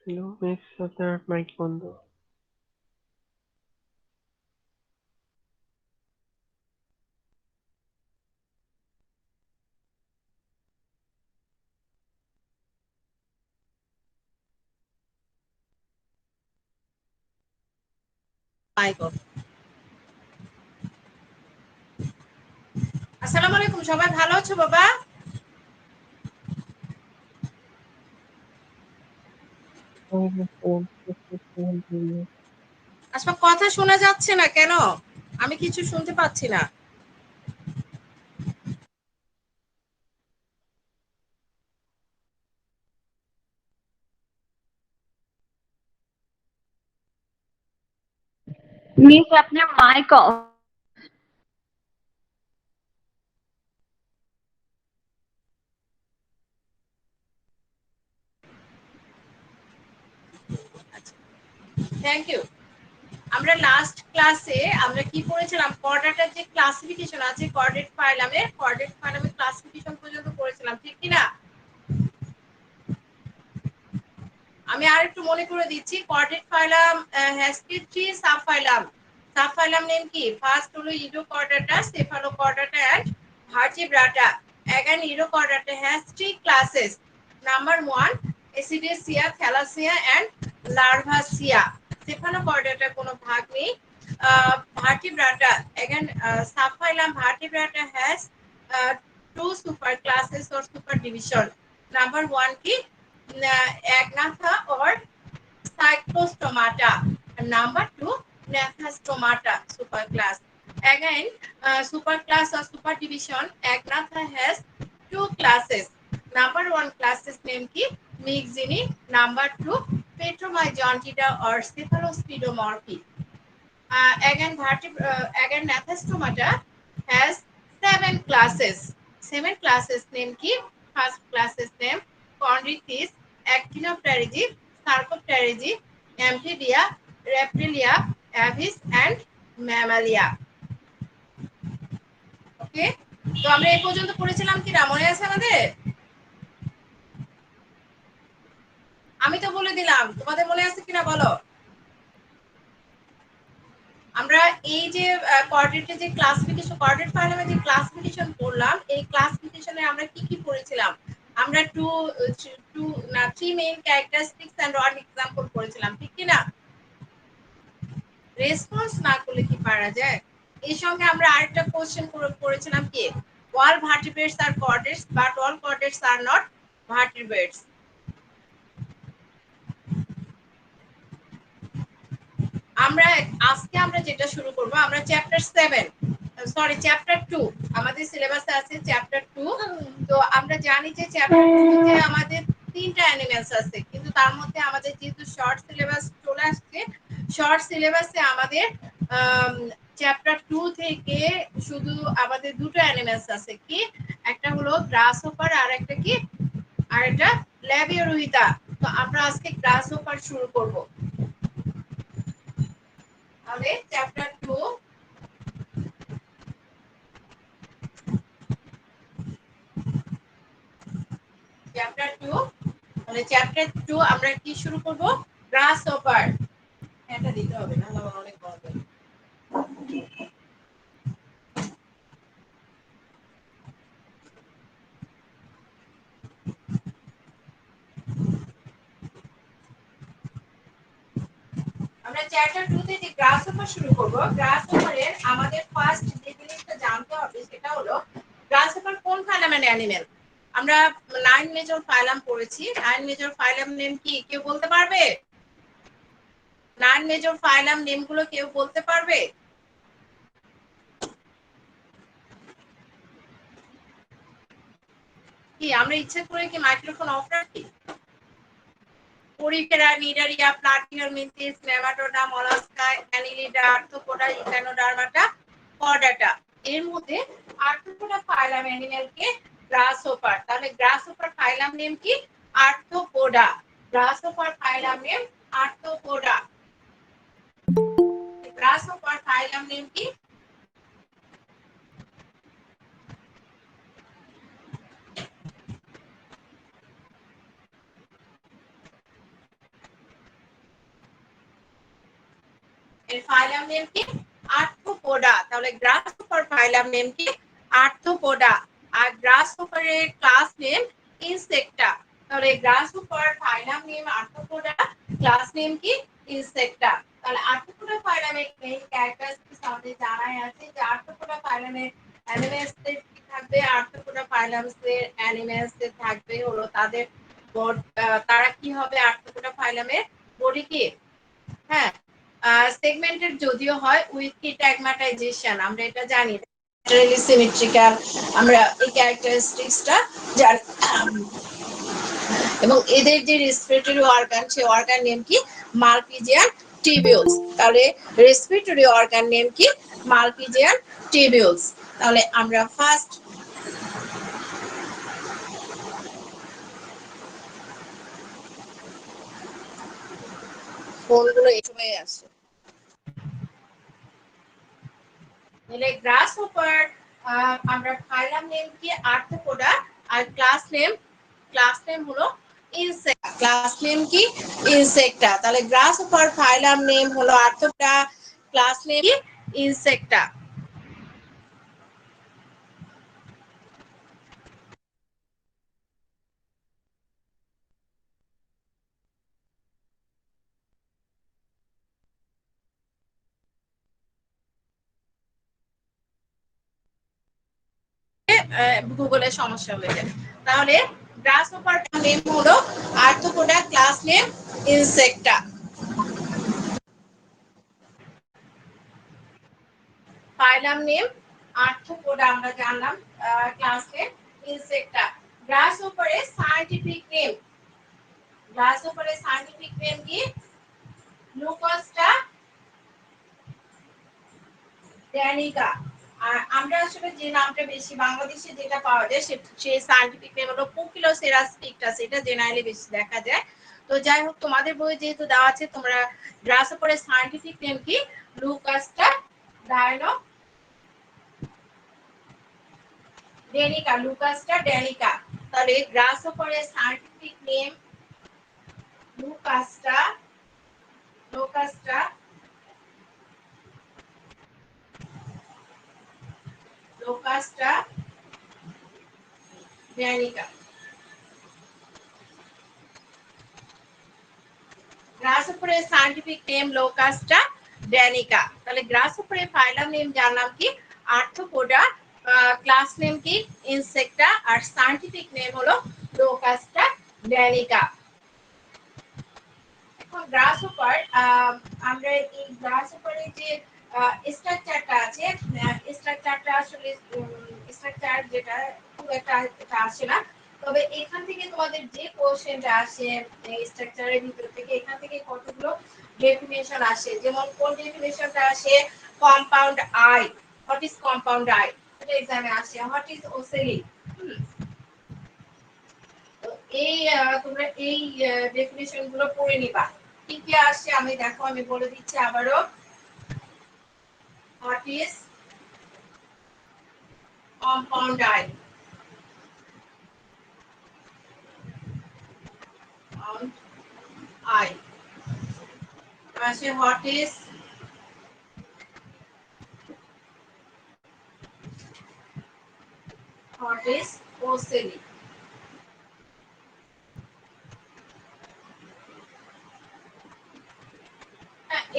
Hello miss, আপনার mic বন্ধ। Mic off. আসসালামু আলাইকুম, সবাই ভালো আছো বাবা? আসলে কথা শোনা যাচ্ছে না কেন? আমি কিছু শুনতে পাচ্ছি না। Miss, আপনার mic off. Thank you. আমরা লাস্ট ক্লাসে আমরা কি পড়েছিলাম? কোঅর্ডিনেটের যে ক্লাসিফিকেশন আছে, কোঅর্ডিনেট ফাইলামের ক্লাসিফিকেশন পর্যন্ত পড়েছিলাম, ঠিক কি না? আমি আর একটু মনে করে দিচ্ছি। কোঅর্ডিনেট phylum has three subphylum. Subphylum name কি? ফার্স্ট হলো Urochordata, Cephalochordata and Vertebrata. Again, Urochordata has three classes. Number one, Acidiaceae, Thalassae and Larvaceae. Cephalochordata কোনো ভাগ নেই। Vertebrata, again, subphylum Vertebrata has two superclasses or superdivision. Number one কি? Agnatha or Cyclostomata. And number two, Gnathostomata superclass. Again, superclass or superdivision, Agnatha has two classes. Number one class's name ki Myxini. Number two, Petromyzontida or Cephalospidomorphi. Again, Gnathostomata has seven classes. Seven classes name ki first classes name Chondrichthyes, Actinopterygii, Sarcopterygii, Amphibia, Reptilia, Aves and Mammalia. ওকে, তো আমরা এই পর্যন্ত পড়েছিলাম কি না, মনে আছে আমাদের? আমি তো বলে দিলাম, তোমাদের মনে আছে কিনা বলো। আমরা এই যে কোঅর্ডিনেটের যে ক্লাসিফিকেশন, কোঅর্ডিনেট ফাইলামের যে ক্লাসিফিকেশন পড়লাম, এই ক্লাসিফিকেশনে আমরা কি কি পড়েছিলাম? আমরা three main characteristics and one example পড়েছিলাম, ঠিক কি না? রেসপন্স না করলে কি পারা যায়? এই সঙ্গে আমরা আরেকটা কোশ্চেন পড়েছিলাম কি, all vertebrates are chordates but all chordates are not vertebrates. আমরা আজকে আমরা যেটা শুরু করব, আমরা চ্যাপ্টার 7, সরি চ্যাপ্টার 2, আমাদের সিলেবাসে আছে চ্যাপ্টার 2। তো আমরা জানি যে চ্যাপ্টার 2 তে আমাদের তিনটা অ্যানিমেলস আছে, কিন্তু তার মধ্যে আমাদের যেহেতু শর্ট সিলেবাস চলে আসছে, শর্ট সিলেবাসে আমাদের চ্যাপ্টার 2 থেকে শুধু আমাদের দুটো অ্যানিমেলস আছে। কি? একটা হলো গ্রাসহপার আর একটা কি, আর একটা ল্যাবিওরুহিতা। তো আমরা আজকে গ্রাসহপার শুরু করব। তাহলে চ্যাপ্টার 2, চ্যাপ্টার 2, মানে চ্যাপ্টার 2 আমরা কি শুরু করব? গ্রাসহপার। এটা দিতে হবে না, আমার অনেক বড় হয়ে। আমরা চ্যাপ্টার 2 তে যে গ্রাসহপার শুরু করব, গ্রাসহপারের আমাদের ফার্স্ট যে জিনিসটা জানতে হবে সেটা হলো গ্রাসহপার কোন ফাইলামের অ্যানিমেল। আমরা 9 মেজর ফাইলাম পড়েছি। 9 মেজর ফাইলাম নেম কি কেউ বলতে পারবে? 9 মেজর ফাইলাম নেমগুলো কেউ বলতে পারবে? কি আমরা ইচ্ছা করে কি মাইক্রোফোন অফ রাখি? Porifera, Cnidaria, Platyhelminthes, Nematoda, Mollusca, Annelida, Arthropoda, Echinodermata, Chordata. এর মধ্যে আর্থ্রোপোডা ফাইলাম অ্যানিমেলকে গ্রাসহপার। তাহলে গ্রাসহপার ফাইলাম নেম কি? Arthropoda. Grasshopper phylum name Arthropoda. Grasshopper phylum name কি? এর ফাইলাম নেম কি আর্থ্রোপোডা তাহলে গ্রাসহপার ফাইলাম নেম কি আর্থ্রোপোডা আর গ্রাসহপারের ক্লাস নেম ইনসেক্টা তাহলে grasshopper phylum name Arthropoda class name কি ইনসেক্টা তাহলে আর্থ্রোপোডা ফাইলামের মেইন ক্যারেক্টারিস্টিক্স আমাদের জানাই আছে যে আর্থ্রোপোডা ফাইলামের অ্যানিমেলসদের কি থাকবে আর্থ্রোপোডা ফাইলামসের অ্যানিমেলসদের থাকবে হলো তাদের তারা কি হবে আর্থ্রোপোডা ফাইলামের বডি কি হ্যাঁ সেগমেন্টেড যদিও হয় উইথ কি ট্যাগমাটাইজেশন আমরা এটা জানি ল্যাটারালি সিমেট্রিক্যাল আমরা এই ক্যারেক্টারিস্টিক্সটা জানি এবং এদের যে রেসপিরেটরি অর্গান সেই অর্গান নেম কি মালপিজিয়ান টিবিউলস তাহলে রেসপিরেটরি অর্গান নেম কি মালপিজিয়ান টিবিউলস তাহলে আমরা ফার্স্ট ফোনগুলো এই সময় আসে তাহলে গ্রাসহপার আমরা ফাইলাম নেম কি আর্থ্রোপোডা আর ক্লাস নেম হলো ইনসেক্টা ক্লাস নেম কি ইনসেক্টা তাহলে গ্রাসহপার ফাইলাম নেম হলো আর্থ্রোপোডা ক্লাস নেম কি ইনসেক্টা গুগলের সমস্যা হয়ে যায় তাহলে গ্রাসহপার নেম হলো Arthropoda class name Insecta phylum name Arthropoda আমরা জানলাম ক্লাস নেম ইনসেক্টা গ্রাসহপারের সায়েন্টিফিক নেম কি লুকোস্টা ড্যানিকা আর আমরা আসলে যে নামটা বেশি বাংলাদেশে যেটা পাওয়া যায় সেই সায়েন্টিফিক নেম হলো পুকিলোসেরাস পিকটাস এটা জেনারেলি বেশি দেখা যায় তো যাই হোক তোমাদের বই যেহেতু দেওয়া আছে তোমরা গ্রাসহপারের সায়েন্টিফিক নেম কি লুকাস্টা ডায়নো ড্যানিকা লুকাস্টা ড্যানিকা তাহলে গ্রাসহপারের সায়েন্টিফিক নেম লুকাস্টা লোকাস্টা লোকাস্টা ড্যানিকা গ্রাসহপারের সায়েন্টিফিক নেম লোকাস্টা ড্যানিকা তাহলে গ্রাসহপারের ফাইলাম নেম জানলাম কি আর্থ্রোপোডা ক্লাস নেম কি ইনসেক্টা আর সায়েন্টিফিক নেম হলো লোকাস্টা ড্যানিকা এখন গ্রাসহপার আমরা এই গ্রাসহপারের যে স্ট্রাকচারটা আছে স্ট্রাকচারটা আসলে স্ট্রাকচার যেটা খুব একটা আসে না তবে এখান থেকে তোমাদের যে কোশ্চেনটা আসে স্ট্রাকচারের ভিতর থেকে এখান থেকে কতগুলো ডেফিনেশন আসে যেমন কোন ডেফিনেশনটা আসে compound I what is compound I এটা एग्जाम এ আসে হোয়াট ইজ ওসেলি তো এই তোমরা এই ডেফিনেশন গুলো পড়ে নিবা কি কি আসে আমি দেখো আমি বলে দিচ্ছি আবারো what is compound I I আসে হোয়াট ইজ ওসেলি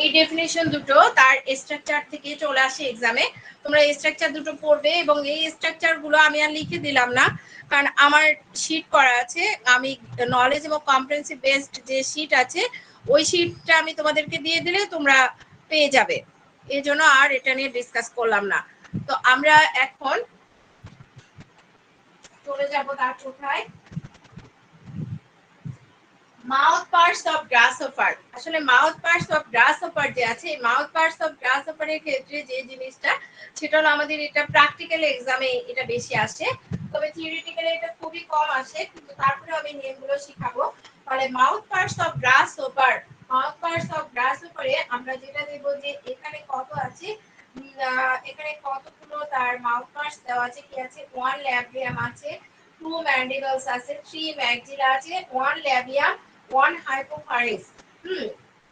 এই ডেফিনেশন দুটো তার স্ট্রাকচার থেকে চলে আসে এক্সামে তোমরা এই স্ট্রাকচার দুটো পড়বে এবং এই স্ট্রাকচার গুলো আমি আর লিখে দিলাম না কারণ আমার শীট করা আছে আমি নলেজ এবং কম্প্রিহেনসিভ বেসড যে শীট আছে ওই শীটটা আমি তোমাদেরকে দিয়ে দিলে তোমরা পেয়ে যাবে এই জন্য আর এটা নিয়ে ডিসকাস করলাম না তো আমরা এখন চলে যাব তার কোথায় মাউথ পার্টস অফ গ্রাসহপার আসলে মাউথ পার্টস অফ গ্রাসহপার যে আছে এই মাউথ পার্টস অফ গ্রাসহপারের ক্ষেত্রে যে জিনিসটা সেটা হলো আমাদের এটা প্র্যাকটিক্যাল এক্সামে এটা বেশি আসে তবে থিওরিটিক্যালি এটা খুবই কম আসে কিন্তু তারপরে আমি নিয়মগুলো শিখাবো তাহলে মাউথ পার্টস অফ গ্রাসহপারে আমরা যেটা দেখব যে এখানে কত আছে এখানে কতগুলো তার মাউথ পার্টস দেওয়া আছে কি আছে 1 ল্যাবিয়াম আছে 2 ম্যান্ডিবলস আছে 3 ম্যাক্সিলা আছে 1 ল্যাবিয়াম 1 হাইপোফারিংস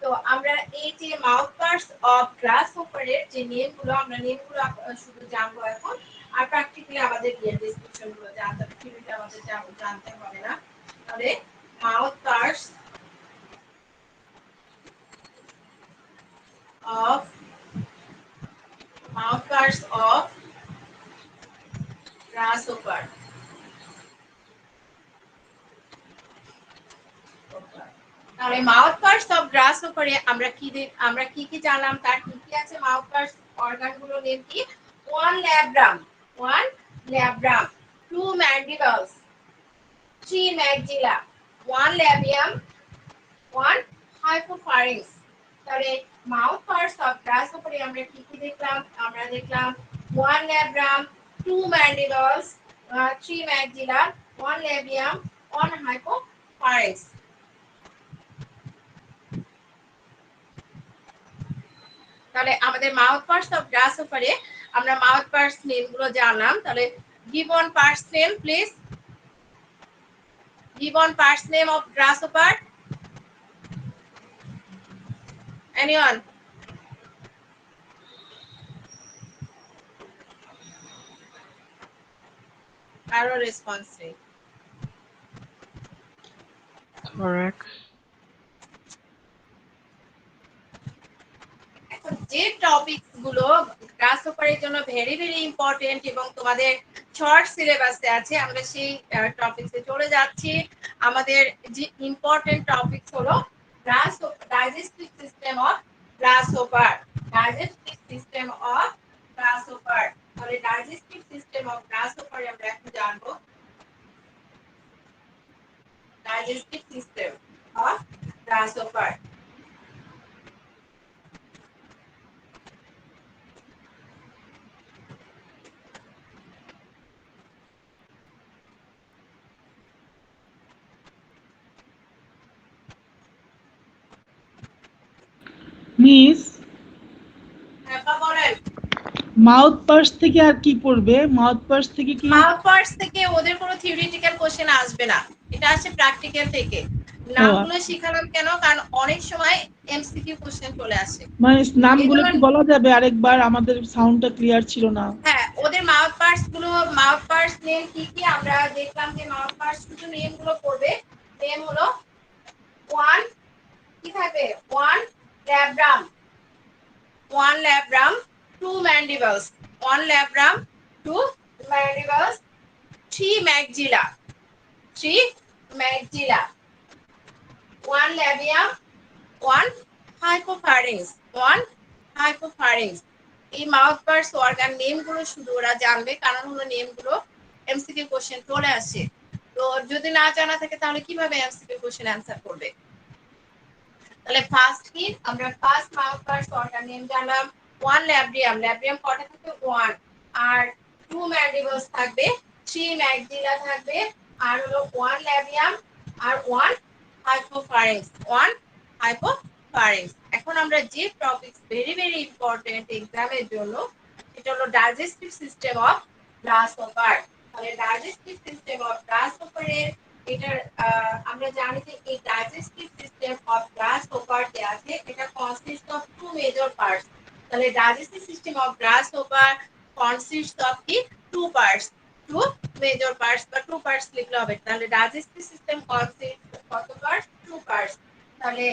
তো আমরা এই যে মাউথ পার্টস অফ গ্রাসহপারের যে নেমগুলো আমরা নেমগুলো শুধু জানবো এখন, আর প্র্যাকটিক্যালি আমাদের ডেসক্রিপশন গুলো জানতে হবে, থিওরিটা আমাদের জানতে হবে না। তাহলে মাউথ পার্টস অফ গ্রাসহপার। তাহলে মাউথ পার্টস অফ গ্রাসহপারে আমরা কি জানলাম, তার কি কি আছে মাউথ পার্টস অর্গান গুলো নেম কি? One labrum, two mandibles, three maxilla, one labium, one hypopharynx. তাহলে মাউথ পার্টস অফ গ্রাসহপারে আমরা কি দেখলাম? আমরা দেখলাম one labrum, two mandibles, three maxilla, one labium, one hypopharynx. তাহলে আমাদের মাউথ পার্টস অফ গ্রাসহপারে আমরা মাউথ পার্টস নেম গুলো জানলাম। তাহলে give on parts name please, give on parts name of grasshopper, anyone? কারো রেসপন্স নেই। thorax, এখন যে টপিকস গুলো গ্রাসহপারের জন্য ভেরি ভেরি ইম্পর্টেন্ট এবং তোমাদের শর্ট সিলেবাসে আছে, আমরা সেই টপিকসে চলে যাচ্ছি। আমাদের যে ইম্পর্টেন্ট টপিকস হলো digestive system of গ্রাসহপার, digestive system of গ্রাসহপার। তাহলে ডাইজেস্টিভ সিস্টেম অফ গ্রাসহপার আমরা এখন জানবো। Digestive system of গ্রাসহপার। মিস, হ্যাঁ বলেন। মাউথ পার্স থেকে আর কি পড়বে? মাউথ পার্স থেকে কি? মাউথ পার্টস থেকে ওদের কোনো থিওরিটিক্যাল কোশ্চেন আসবে না, এটা আসে প্র্যাকটিক্যাল থেকে। নামগুলো শিখালাম কেন? কারণ অনেক সময় এমসিকিউ কোশ্চেন চলে আসে। মানে নামগুলো কি বলা যাবে আরেকবার? আমাদের সাউন্ডটা ক্লিয়ার ছিল না। হ্যাঁ, ওদের মাউথ পার্টস নেম কি কি আমরা দেখলাম যে মাউথ পার্টস শুধু নেম গুলো পড়বে। নেম হলো ওয়ান কি থাকবে? One labrum, two mandibles, three maxilla, one labium, one hypopharynx, এই মাউথ পার্টস অর্গান নেম গুলো শুধু ওরা জানবে, কারণ হলো নেম গুলো এমসিকিউ কোশ্চেন চলে আসে। তো যদি না জানা থাকে তাহলে কিভাবে এমসিকিউ কোশ্চেন অ্যানসার করবে? তাহলে ফার্স্ট কি আমরা first mouth parts organ name জানলাম। ওয়ান ল্যাব্রিয়াম কটা থাকবে? ওয়ান। আর টু ম্যান্ডিবলস থাকবে, থ্রি ম্যাক্সিলা থাকবে, আর হলো ওয়ান ল্যাবিয়াম আর ওয়ান হাইপোফারিংস। এখন আমরা যে টপিকস ভেরি ভেরি ইম্পর্টেন্ট এক্সামের জন্য, এটা হলো ডাইজেস্টিভ সিস্টেম অফ গ্রাসহপার। তাহলে ডাইজেস্টিভ সিস্টেম অফ গ্রাসহপারের এটার আমরা জানি যে এই ডাইজেস্টিভ সিস্টেম অফ গ্রাসহপার যে আছে এটা consist of two major parts. তাহলে digestive system of grasshopper consist of কি? Two parts, two major parts বা টু পার্টস লিখলে হবে। তাহলে ডাইজেস্টিভ সিস্টেম কনসিস্ট কত পার্টস? Two parts. তাহলে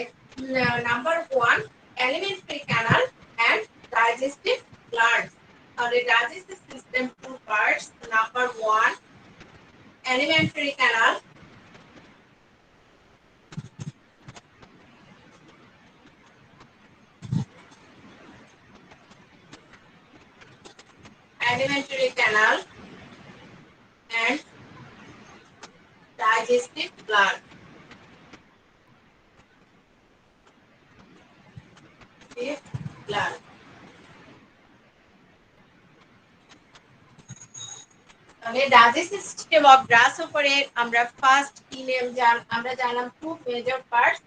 number 1 alimentary canal and digestive glands. তাহলে digestive system two parts. Number 1 alimentary canal, and digestive gland. তাহলে digestive system of গ্রাসহপারের আমরা ফার্স্ট কি নেম আমরা জানলাম two major parts.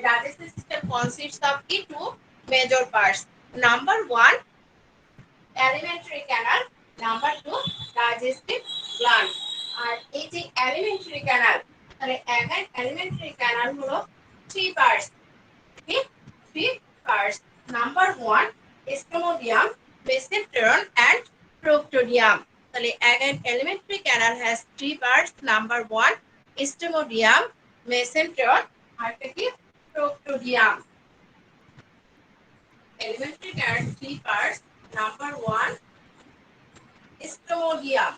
digestive system consists of two major parts. Number 1 alimentary canal, number 2 digestive gland. আর এই যে alimentary canal, তাহলে alimentary canal হলো 3 parts, কি 3 parts. Number 1 Stomodium, mesenteron and proctodium. তাহলে again alimentary canal has 3 parts. Number 1 Stomodium, mesenteron আর কি proctodium. Elementary canal 3 parts. Number 1 Stomodium.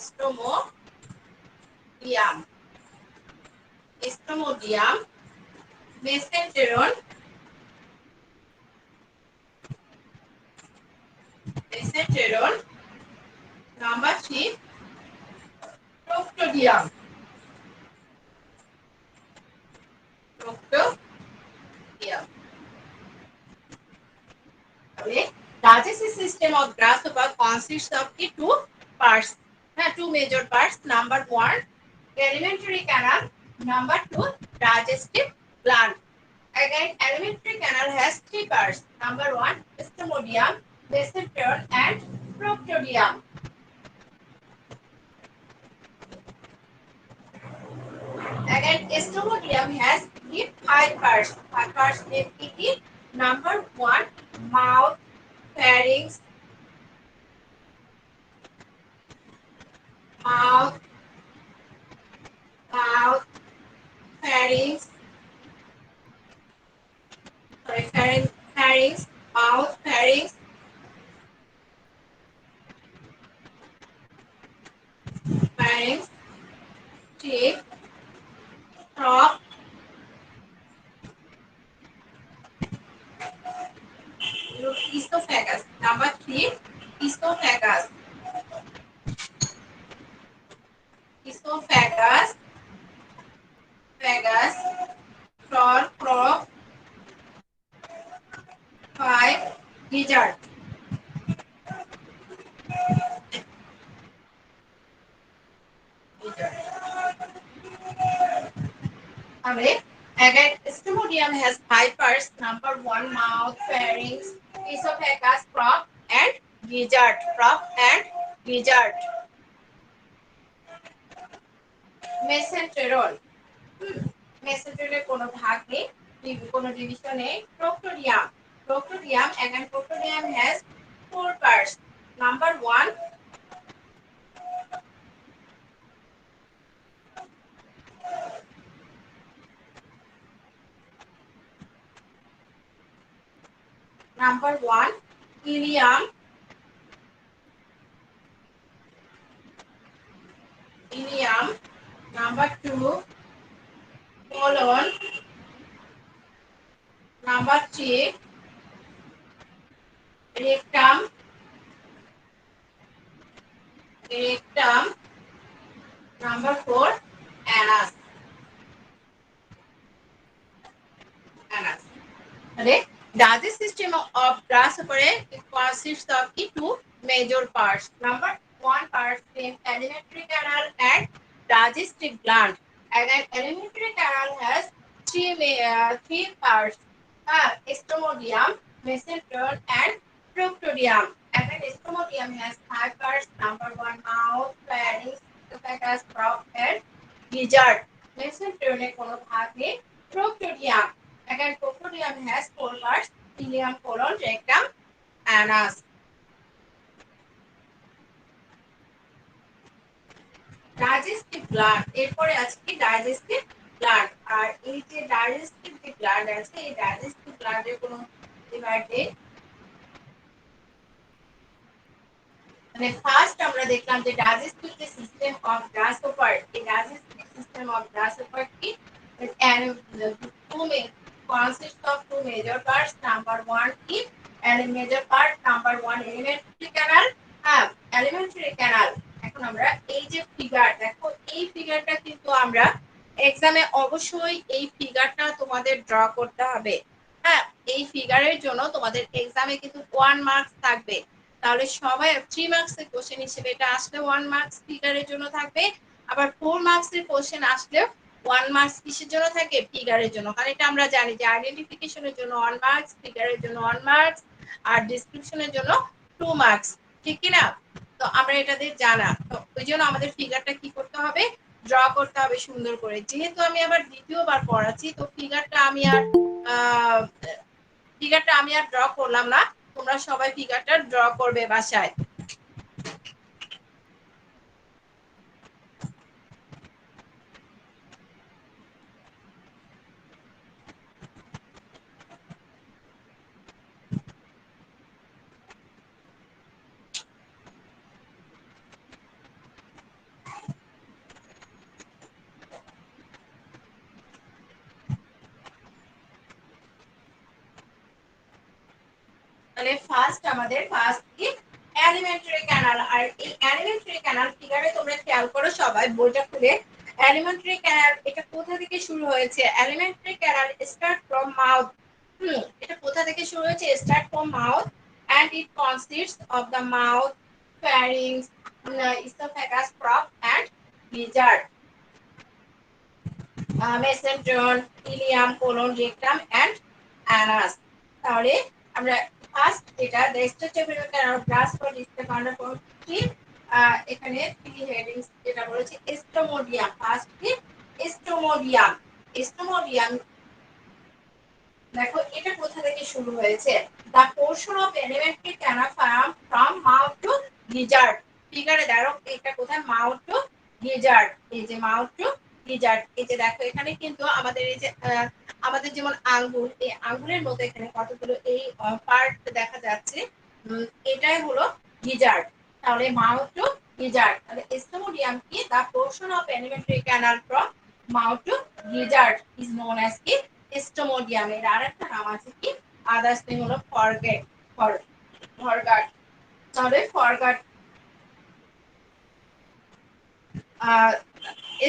Stomodium. Stomodium, mesenteron, mesenteron. Number 3 proctodium. Proctodium. Okay. Digestive system of grasshopper consists of the two parts. Two major parts. Number 1 alimentary canal. Number 2 digestive gland. Again, alimentary canal has 3 parts. Number 1 Stomodium, mesenteron and proctodium. Again, Stomodium has 5 parts. 5 parts name is number 1 mouth, pharynx, mouth, pharynx, pharynx, mouth, pharynx, tip, crop, esophagus. Number 3 esophagus. Esophagus, crop, 5 gizzard. Again, Stomodium has 5 parts. Number 1 mouth, pharynx, esophagus, crop and gizzard. Mesenteron. Mesenteron কোনো ভাগ নেই, কোনো division নেই. Proctodium. Again, proctodium has 4 parts. Number 1 ileum. Number 2 colon. Number 3 rectum. Number 4 anus. Digestive system of grasshopper consists of the 2 major parts. Number 1 part is alimentary canal and digestive gland. Again, alimentary canal has 3 parts. Stomodium, mesenteron and proctodium. Again, Stomodium has 5 parts. Number 1 mouth, pharynx, esophagus, crop and gizzard. Mesenteron কোনো ভাগ নেই. Proctodium. Again, proctodium has 4 parts. Ileum, colon, rectum, anus. Digestive gland. এরপরে আছে কি digestive gland. আর এই যে digestive যে gland আছে, এই digestive gland এর কোনো ডিভাইডে মানে ফার্স্ট আমরা দেখলাম যে digestive system of grasshopper. এই digestive system of grasshopper কি consists of 2 major parts. Number 1 is major part. Number 1 alimentary canal. Alimentary canal. এখন আমরা এই যে ফিগার দেখো, এই ফিগারটা কিন্তু আমরা এক্সামে অবশ্যই এই ফিগারটা তোমাদের ড্র করতে হবে. এই ফিগারের জন্য তোমাদের এক্সামে কিন্তু 1 মার্কস থাকবে. তাহলে সবাই 3 মার্কসের কোশ্চেন হিসেবে এটা আসলে 1 মার্কস ফিগারের জন্য থাকবে. আবার 4 মার্কসের কোশ্চেন আসলে 1 মার্কস কিসের জন্য থাকে? ফিগারের জন্য. কারণ এটা আমরা জানি যে আইডেন্টিফিকেশনের জন্য 1 মার্কস, ফিগারের জন্য 1 মার্কস আর ডেসক্রিপশনের জন্য 2 মার্কস. ঠিক কি না? তো আমরা এটাদের জানা, তো ওই জন্য আমাদের ফিগারটা কি করতে হবে? ড্র করতে হবে সুন্দর করে। যেহেতু আমি আবার দ্বিতীয়বার পড়াচ্ছি, তো ফিগারটা আমি আর ড্র করলাম না। তোমরা সবাই ফিগারটা ড্র করবে বাসায়। তাহলে আমাদের ফার্স্ট কি এলিমেন্টারি ক্যানাল। আর এই এলিমেন্টারি ক্যানাল ফিগারে তোমরা খেয়াল করো সবাই বইটা খুলে। এলিমেন্টারি ক্যানাল এটা কোথা থেকে শুরু হয়েছে? Elementary canal start from mouth. এটা কোথা থেকে শুরু হয়েছে? Start from mouth and it consists of the mouth, pharynx, esophagus, crop and gizzard, mesentery, ileum, colon, rectum and anus. তাহলে আমরা ফার্স্ট যেটা the stretchable canal grass for distant কি এখানে থ্রি হেডিংস যেটা বলেছে স্টোমোডিয়াম। ফার্স্ট কি স্টোমোডিয়াম। স্টোমোডিয়াম দেখো এটা কোথা থেকে শুরু হয়েছে? the portion of elementary canal from mouth to gizzard। ফিগারে দেখো এটা কোথায়? Mouth to gizzard। এই যে মাউথ টু gizzard। এই যে দেখো এখানে কিন্তু আমাদের এই যে আমাদের যেমন আঙ্গুল, এই আঙ্গুলের মতো এখানে কতগুলো এই পার্ট দেখা যাচ্ছে। এটাই হলো gizzard। তাহলে মাউথ টু gizzard। তাহলে স্টোমোডিয়াম কি? the portion of elementary canal from mouth to gizzard is known as কি স্টোমোডিয়াম। এর আরেকটা নাম আছে কি? আদার্স নেম হলো ফরগেট, ফরগাট। তাহলে ফরগাট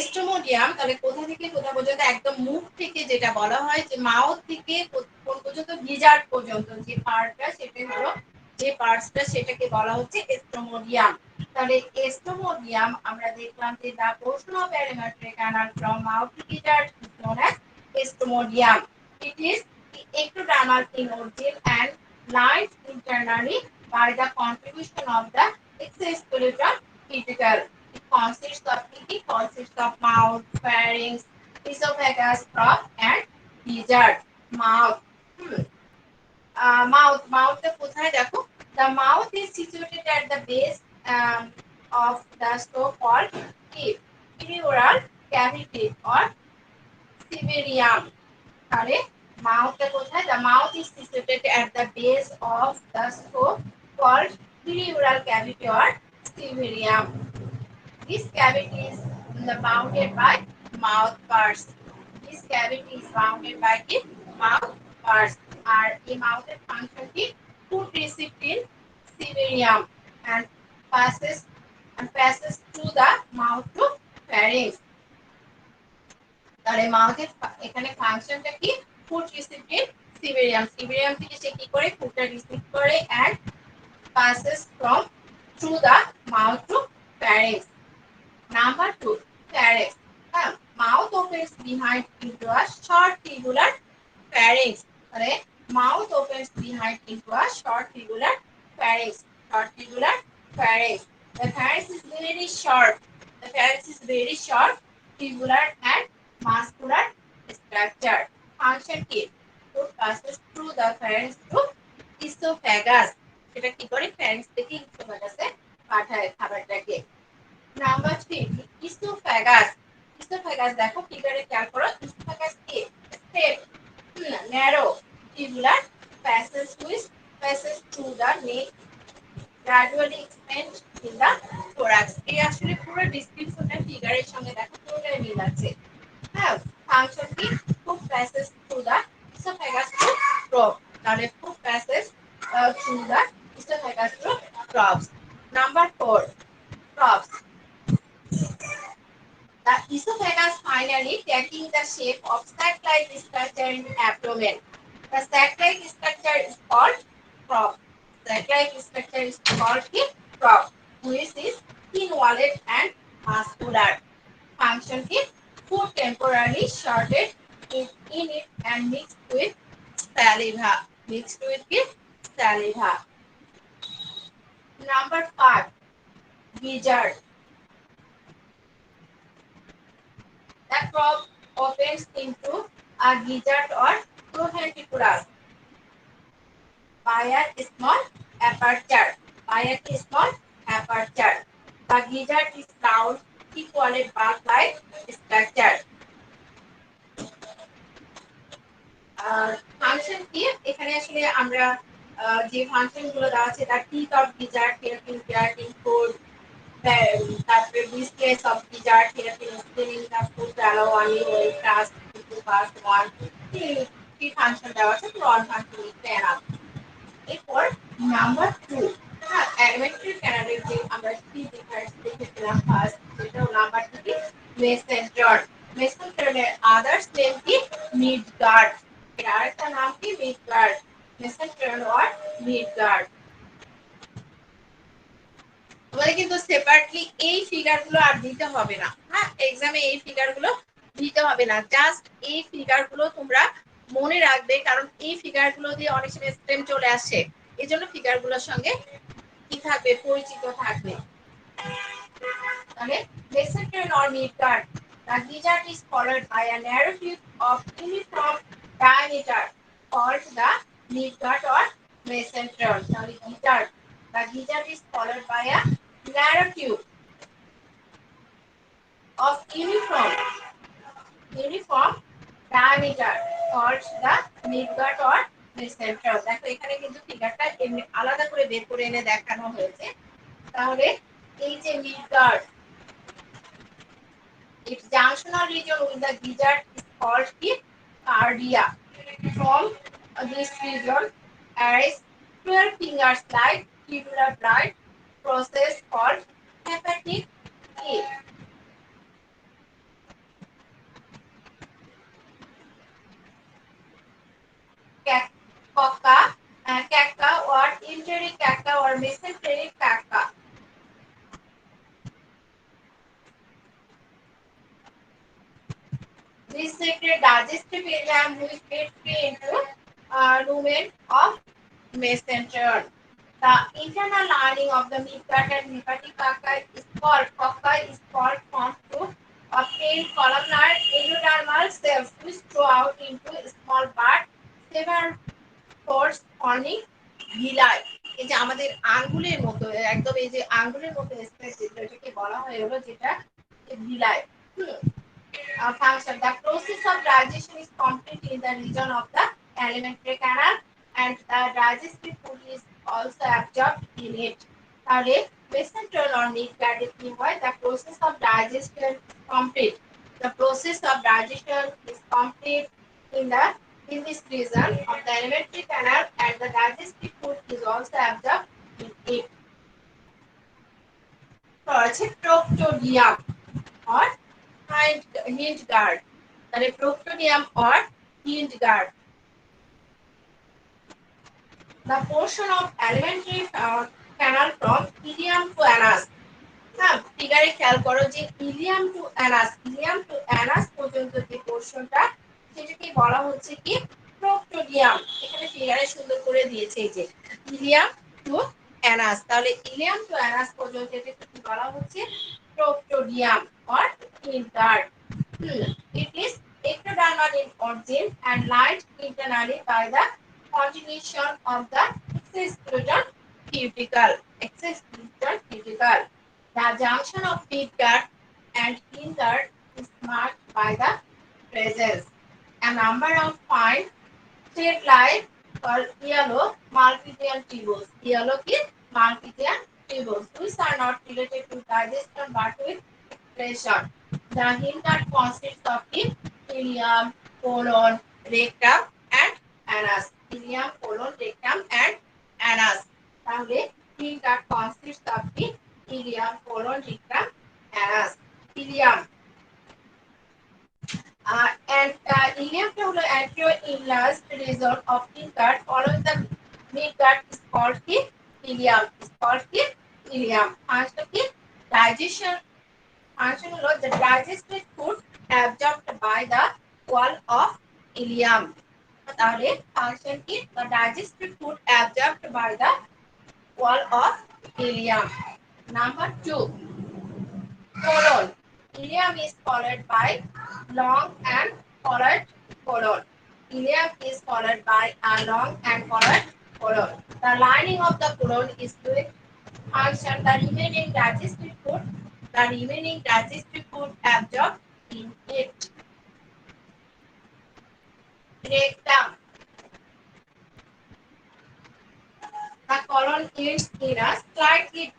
স্টোমোডিয়াম তাহলে কোথা থেকে কোথা পর্যন্ত? একদম মুখ থেকে যেটা বলা হয় যে মাউথ থেকে কোন পর্যন্ত? গিজার্ড পর্যন্ত যে পার্টটা সেটা হলো যে পার্টসটা সেটাকে বলা হচ্ছে স্টোমোডিয়াম। তাহলে স্টোমোডিয়াম আমরা দেখলাম যে the portion of alimentary canal from mouth to gizzard is known as stomodeum. It is ectodermal in origin and lies internally by the contribution of the exoskeleton cuticle. It consists of mouth, pharynx, esophagus, crop, and gizzard. Mouth. Mouth কোথায় দেখো? The mouth is situated at the base of the so-called pleural cavity or civarium. তাহলে মাউথটা কোথায়? The mouth is situated at the base of the so-called pleural cavity or civarium. This cavity is bounded by mouth parts. This cavity is bounded by the mouth parts. আর এই মাউথের ফাংশনটি food রিসিপ্টিন সিভেরিয়াম and passes through the mouth to pharynx. তাহলে মাউথের এখানে ফাংশনটা কি? Food রিসিপ্টিন সিভেরিয়াম। সিভেরিয়াম থেকে সে কি করে? ফুডটা receive করে and passes from through the mouth to pharynx. Number 2, pharynx. Mouth opens behind into a short tubular pharynx. তাহলে mouth opens behind into a short tubular pharynx. Short tubular pharynx. The pharynx is very short. The pharynx is very short, tubular and muscular structure. Function কি? Food passes through the pharynx to esophagus. সেটা কি করে? pharynx থেকে esophagus-এ পাঠায় খাবারটাকে। Number 3, esophagus. Esophagus দেখো ফিগারে খেয়াল করো। esophagus কি? Straight, narrow, tubular passage which passes through the neck, gradually expand in the thorax. এই আসলে পুরো ডেসক্রিপশনটা ফিগারের সঙ্গে দেখো পুরোটাই মিল আছে। হ্যাঁ, ফাংশন কি? food passes through the esophagus to probe. তাহলে food passes through the esophagus to probes. Number 4, probes. The esophagus finally taking the shape of sac-like structure in abdomen. The sac-like structure is called probe. Sac-like structure is called probe, which is thin-walled and muscular. Function is food temporarily shorted in it and mixed with saliva. Mixed with saliva. Number 5, gizzard. The crop opens into a gizzard or proventricular by a small aperture. By a small aperture. The gizzard is round, equally bulb-like structure. Function কি এখানে আসলে আমরা যে function গুলো দেওয়া আছে তার teeth of gizzard, helping keratine food, তারপরে displace of gizzard, helping spinning the food to allow only oil task to pass one. কি ফাংশন দেওয়া আছে তো অন ফাংশন লিখতে এনাফ। এরপর নাম্বার 2 হ্যাঁ এলিমেন্টারি ক্যানালের যে আমরা কি দেখেছিলাম ফার্স্ট যেটা নাম্বার 2 মেসেন্ট্রন। মেসেন্ট্রনের আদার্স নেম কি মিড গার্ড। এর আরেকটা নাম কি mid gut. Mesenteron or mid gut. তোমাদের কিন্তু সেপারেটলি এই ফিগারগুলো আর দিতে হবে না। হ্যাঁ এক্সামে এই ফিগারগুলো দিতে হবে না, জাস্ট এই ফিগারগুলো তোমরা মনে রাখবে, কারণ এই ফিগারগুলো দিয়ে অনেক সময় স্টেম চলে আসে, এজন্য ফিগারগুলোর সঙ্গে কি থাকবে পরিচিত থাকবে। তাহলে mesenteron or mid gut, the gizzard is followed by a narrow tube of uniform diameter called the midgut or mesenteron. তাহলে gizzard, the gizzard is followed by a narrow tube of uniform diameter called the midgut or mesenteron. দেখো এখানে কিন্তু ফিগারটা এমনি আলাদা করে বের করে এনে দেখানো হয়েছে। তাহলে এই যে midgut, its junctional region with the gizzard is called the cardia. From this region arise 12 fingers like tubular blood process called hepatic A. Cacca or enteric cacca or mesenteric cacca. This secret digestive enzyme which gets free into lumen of mesenteron. The internal lining of the midgut and hepatic cacca is called formed to obtain columnar endodermal cells which throw out into small bud several pores forming villi. এই যে আমাদের আঙ্গুলের মতো একদম এই যে আঙ্গুলের মতো স্পেস যেটাকে বলা হয় হলো যেটা villi। Function. The process of digestion is complete in the region of the alimentary canal and the digestive food is also absorbed in it. তাহলে mesenteron or midgut কি হয়, the process of digestion is complete. The process of digestion is complete in this region of the alimentary canal and the digestive food is also absorbed in it. So, proctodium or hindguard. তাহলে proctodium or hindguard. The portion of alimentary canal from ileum to anus. হ্যাঁ ফিগারে খেয়াল করো যে Ilium two Anas পর্যন্ত যে পোরশনটা সেটাকে বলা হচ্ছে কি প্রক্টোডিয়াম। এখানে ফিগারে সুন্দর করে দিয়েছে এই যে ইলিয়াম টু অ্যানাস। তাহলে ইলিয়াম টু অ্যানাস পর্যন্ত এটাকে কি বলা হচ্ছে প্রক্টোডিয়াম or hindguard. It is ectodermal in origin and lined internally by the continuation of the excess-gluten cuticle. The junction of midgut and hindguard is marked by the presence a number of fine thread-like called yellow Malpighian tubules. Yellow is Malpighian tubules, which are not related to digestion but with excretion. The hindguard consists of the ileum, colon, rectum, and anus. Ileum, colon, rectum, and anus. তাহলে hindguard consists of the ileum, colon, rectum, anus. Ileum. And ileum হলো anterior-innermost region of hindguard following the midgut is called the ileum. Function কি digestion. Function হলো the digested food absorbed by the wall of ileum. তাহলে function কি the digested food absorbed by the wall of ileum. Number 2, colon. Ileum is followed by long and followed colon. Ileum is followed by a long and followed colon. The lining of the colon is doing function the remaining digestive food. The remaining digestive food absorbed in it. Rectum. The colon ends in a slightly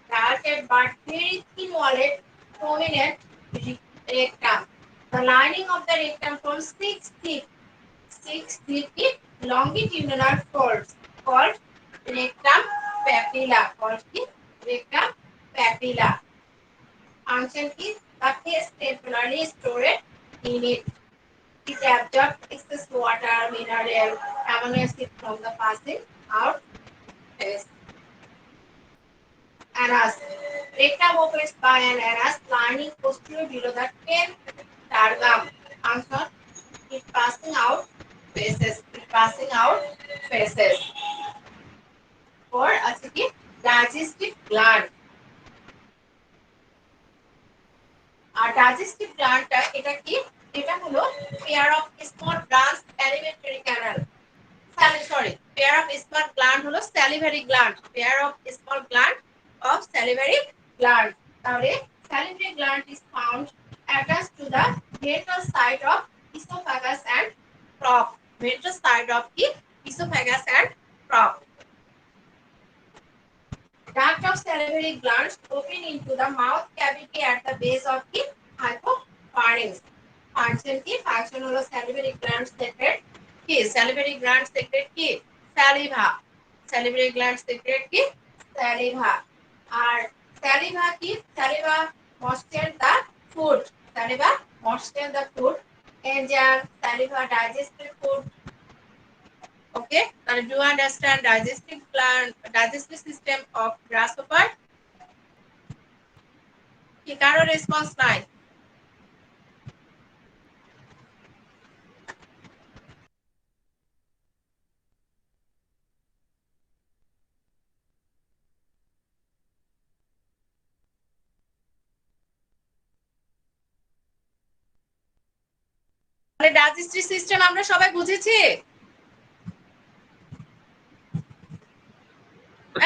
dilated but very thin walled prominent rectum. The lining of the rectum forms six thick longitudinal folds called rectum papilla. Rectum papilla. Function is the taste temporarily stored in it. It absorbs excess water, mineral, amino acid from the passing out phase. Anus. Rectum opens by an anus lining posterior below the 10th diaphragm. Function is passing out phases. For আছে কি digestive gland. আর digestive glandটা এটা কি? এটা হলো pair of small branch alimentary canal. Pair of small gland হলো salivary gland. Pair of small gland of salivary gland. তাহলে salivary gland is found attached to the ventral side of esophagus and crop. Ventral side of the esophagus and crop. Duct of salivary glands open into the mouth cavity at the base of the hypopharynx. Function হলো salivary gland secrete কি? Salivary gland secrete কি? Saliva. Salivary gland secrete কি? Saliva. আর saliva কি? Saliva moisten the food. Saliva moisten the food. Enzyme, saliva digested food. Okay, do you understand digestive system of grasshopper? কি কারো response নাই? তাহলে digestive system আমরা সবাই বুঝেছি?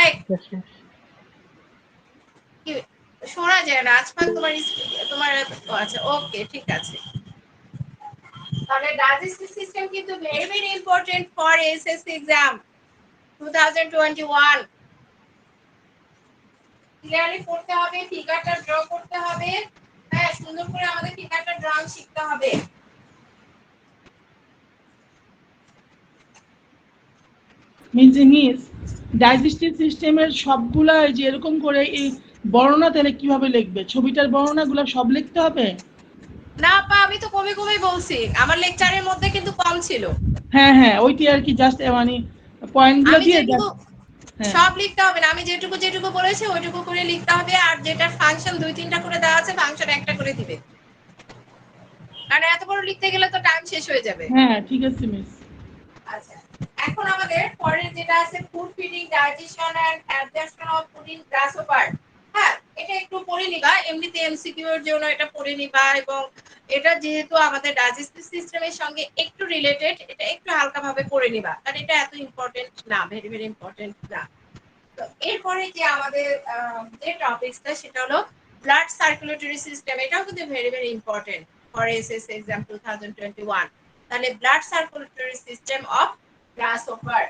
এই কি শোনা যায় না আজকাল তোমার আচ্ছা ওকে ঠিক আছে। তাহলে ডাইজেস্টিভ সিস্টেম কিন্তু very very important for SSC exam 2021। Clearly পড়তে হবে, ফিগারটা ড্র করতে হবে। হ্যাঁ, সুন্দর করে আমাদের ফিগারটা ড্রয়িং শিখতে হবে। মিস ডাইজেস্টিভ সিস্টেমের সবগুলা যে এরকম করে এই বর্ণনা তাহলে কিভাবে লিখবে? ছবিটার বর্ণনাগুলো সব লিখতে হবে? না আপা, আমি তো কমে কমে বলছি, আমার লেকচারের মধ্যে কিন্তু কম ছিল। হ্যাঁ হ্যাঁ, ওইটি আর কি জাস্ট মানে পয়েন্টগুলো দিয়ে সব লিখতে হবে না, আমি যেটুকু বলেছি ওইটুকু করে লিখতে হবে। আর যেটা ফাংশন 2-3টা করে দেওয়া আছে, ফাংশন একটা করে দিবে, কারণ এত বড় লিখতে গেলে তো টাইম শেষ হয়ে যাবে। হ্যাঁ ঠিক আছে মিস। আচ্ছা, এখন আমাদের পরের যেটা আছে food feeding, digestion and absorption of food in grasshopper. হ্যাঁ, এটা একটু পড়ে নিবা, এমনিতে এমসিকিউ এর জন্য এটা পড়ে নিবা। এবং এটা যেহেতু আমাদের ডাইজেস্টিভ সিস্টেমের সঙ্গে একটু রিলেটেড, এটা একটু হালকা ভাবে পড়ে নিবা, কারণ এটা এত ইম্পর্টেন্ট না, ভেরি ভেরি ইম্পর্টেন্ট না। তো এরপরে যে আমাদের যে টপিকসটা সেটা হলো ব্লাড সার্কুলেটরি সিস্টেম। এটাও কিন্তু very very important for SSC exam 2021। তাহলে blood circulatory system of grasshopper.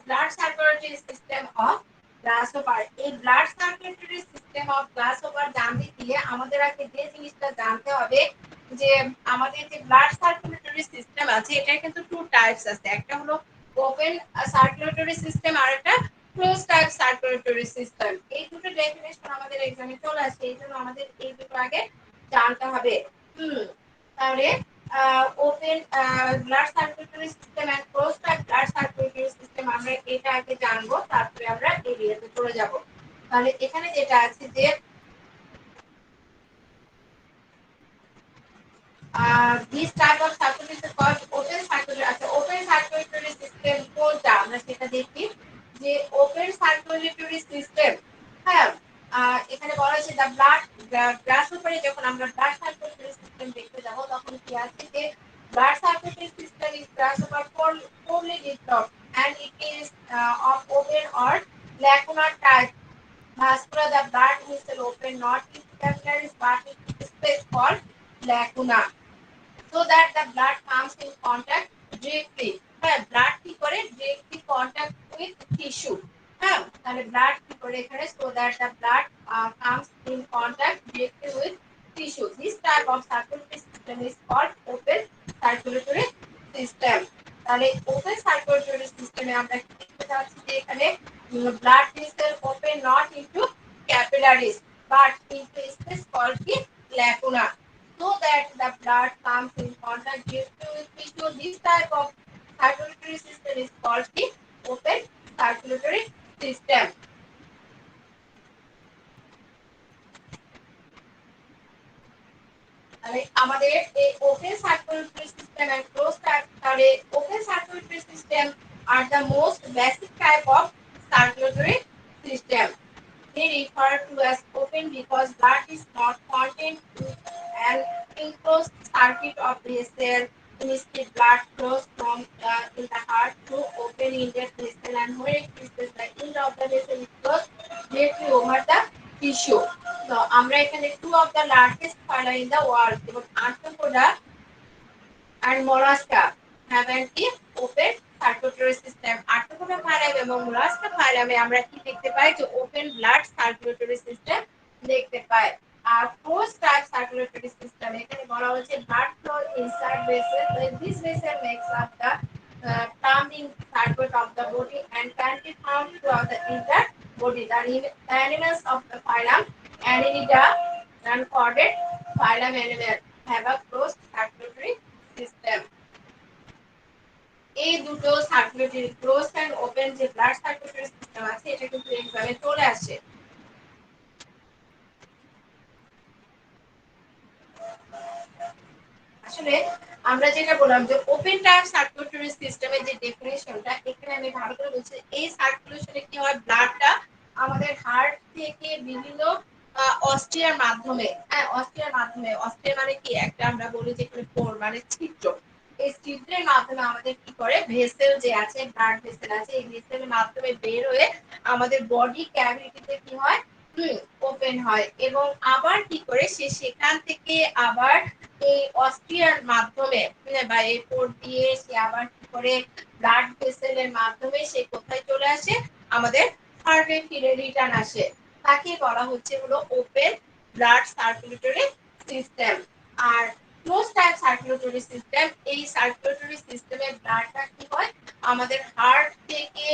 Blood circulatory system of grasshopper. এই blood circulatory system of grasshopper জানতে গিয়ে আমাদের আগে যে জিনিসটা জানতে হবে যে আমাদের যে ব্লাড সার্কুলেটরি সিস্টেম আছে, এটা কিন্তু টু টাইপস আছে। একটা হলো ওপেন সার্কুলেটরি সিস্টেম আর একটা ক্লোজ টাইপ সার্কুলেটরি সিস্টেম। এই দুটো ডেফিনেশন আমাদের এক্সামে চলে আসে, এই জন্য আমাদের এই দুটো আগে জানতে হবে। তাহলে open blood circulatory system and close type blood circulatory system আমরা এটা আগে জানবো, তারপরে আমরা এরিয়াতে চলে যাব। তাহলে এখানে যেটা আছে যে this type of circuit is called open circuit। আচ্ছা, ওপেন সার্কুলেটরি সিস্টেম কোনটা আমরা সেটা দেখি যে ওপেন সার্কুলেটরি সিস্টেম, হ্যাঁ এখানে বলা হয়েছে দ্য ব্লাড গ্রাস উপরে যখন আমরা ব্লাড সার্কুলেটরি সিস্টেম দেখতে যাব তখন কি আছে যে blood circulatory system is glass over fully developed and it is of open or lacunar type vascular। The blood vessel open not into capillaries but into space called lacuna, so that the blood comes in contact directly। হ্যাঁ, blood কি করে directly contact with tissue। হ্যাঁ, তাহলে blood কি করে এখানে so that the blood comes in contact directly with tissue। This type of circulatory system is called open circulatory system। তাহলে open circulatory system এ আমরা কি দেখতে পাচ্ছি যে এখানে blood vessel open not into capillaries but into space called the lacuna, so that the blood comes in contact directly with tissue। This type of circulatory system is called the open circulatory system। তাহলে আমাদের এই open circulatory system and close type, তাহলে open circulatory system আর the most basic type of circulatory system. They refer to as open because blood is not contained in an enclosed circuit of vessel. Instead, blood flows from in the heart through open-ended vessel, and where it reaches the end of the vessel, it flows directly over the tissue। So, আমরা এখানে two of the largest phyla in the world, এবং Arthropoda and Mollusca have an open circulatory system। Arthropoda phylum এবং Mollusca phylum এ আমরা কি দেখতে পাই যে open blood circulatory system দেখতে পাই। আর closed type circulatory system এখানে বলা হচ্ছে blood flow inside vessel when this vessel makes up the plumbing circuit of the body and can be found throughout the entire body। The animals of the phylum Annelida and chordate phylum animal have a closed circulatory system। এই দুটো circulatory close and open যে blood circulatory system আছে এটা কিন্তু এক্সামে চলে আসে। আসলে আমরা যেটা বললাম যে ওপেন টাইপ সার্কুলেটরি সিস্টেমের যে ডেফিনিশনটা এখানে আমি ভালো করে বলছি, এই সার্কুলেশনে কি হয় ব্লাডটা আমাদের হার্ট থেকে বিভিন্ন অস্ট্রিয়ার মাধ্যমে, হ্যাঁ অস্ট্রিয়ার মাধ্যমে, অস্ট্রিয়া মানে কি একটা আমরা বলি যে পোর মানে ছিদ্র, এই ছিদ্রের মাধ্যমে আমাদের কি করে ভেসেল যে আছে ব্লাড ভেসেল আছে এই ভেসেলের মাধ্যমে বের হয়ে আমাদের বডি ক্যাভিটিতে কি হয় ওপেন হয়, এবং আবার কি করে সে সেখান থেকে আবার এই অস্ট্রিয়ার মাধ্যমে বা এই পোর দিয়ে সে আবার কি করে ব্লাড ভেসেলের মাধ্যমে সে কোথায় চলে আসে আমাদের হার্টে ফিরে রিটার্ন আসে। তাকে বলা হচ্ছে হলো ওপেন ব্লাড সার্কুলেটরি সিস্টেম। আর ক্লোজ টাইপ সার্কুলেটরি সিস্টেম, এই সার্কুলেটরি সিস্টেমে ব্লাডটা কি হয় আমাদের হার্ট থেকে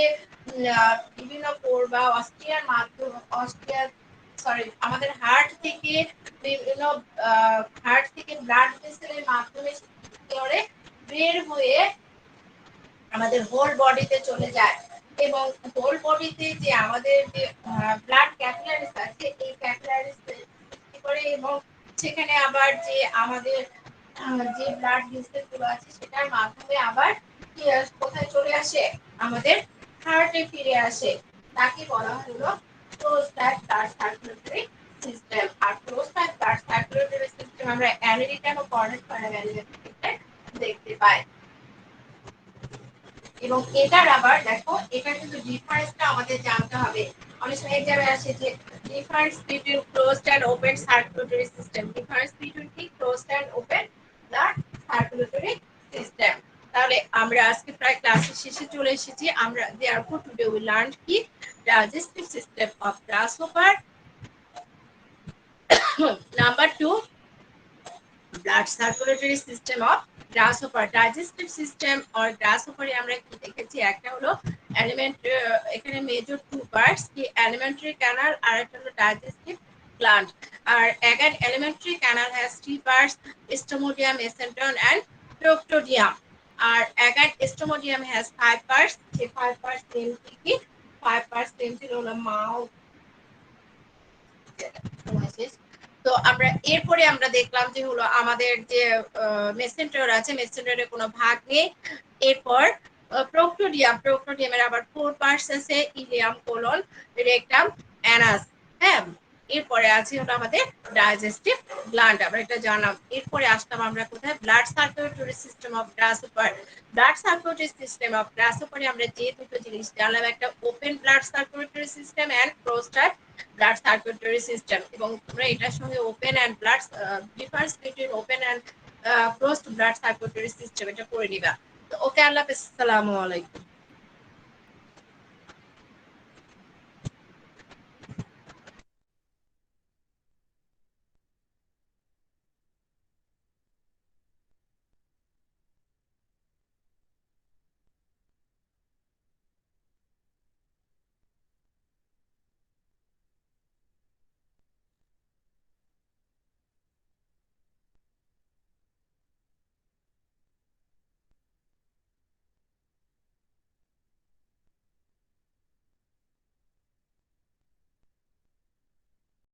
বিভিন্ন পোর বা অস্ট্রিয়ার মাধ্যমে আমাদের হার্ট থেকে বিভিন্ন হার্ট থেকে ব্লাড ভেসেলের মাধ্যমে করে বের হয়ে আমাদের হোল বডিতে চলে যায়, এবং হোল বডিতে যে আমাদের যে ব্লাড ক্যাপিলারিস আছে এই ক্যাপিলারিস কি করে এবং সেখানে আবার যে আমাদের যে ব্লাড ভেসেল গুলো আছে সেটার মাধ্যমে আবার কোথায় চলে আসে আমাদের হার্টে ফিরে আসে। তাকে বলা হলো close type blood circulatory system. আর close type blood circulatory system আমরা অ্যানেরিটা ও কর্নেট প্যারাভ্যালিনের ক্ষেত্রে দেখতে পাই। এবং এটার আবার দেখো এটা কিন্তু ডিফারেন্সটা আমাদের জানতে হবে। অনেক সময় এক্সামে আসে যে difference between closed and open circulatory system, difference between কি closed and open blood circulatory system. তাহলে আমরা আজকে প্রায় ক্লাসের শেষে চলে এসেছি। আমরা therefore today we learned কি digestive system of grasshopper। Number 2, blood circulatory system of grasshopper। digestive system or grasshopper এ আমরা কি দেখেছি, একটা হলো এলিমেন্ট এখানে মেজর টু পার্টস কি এলিমেন্টারি ক্যানাল আর একটা হলো ডাইজেস্টিভ গ্ল্যান্ড আর again alimentary canal has three parts stomodeum mesenteron and proctodeum আর again stomodeum has five parts এই ফাইভ পার্টস নেম কি ফাইভ পার্টস নেম ছিল হলো মাউথ তো আমরা এরপরে আমরা দেখলাম যে হলো আমাদের যে মেসেন্টার আছে মেসেন্টারের কোনো ভাগ নেই এরপর প্রোক্টোডিয়ামের আবার ফোর পার্টস আছে ইলিয়াম কোলন রেকটাম অ্যানাস হ্যাঁ এরপরে আছে হলো আমাদের ডাইজেস্টিভ গ্ল্যান্ড আমরা এটা জানলাম এরপরে আসলাম আমরা কোথায় blood circulatory system of grasshopper blood circulatory system of গ্রাসহপারে আমরা যে দুটো জিনিস জানলাম একটা open blood circulatory system and closed blood circulatory system এবং তোমরা এটার সঙ্গে open and blood difference between open and closed blood circulatory system এটা করে নিবা তো ওকে আল্লাহ হাফেজ আসসালামু আলাইকুম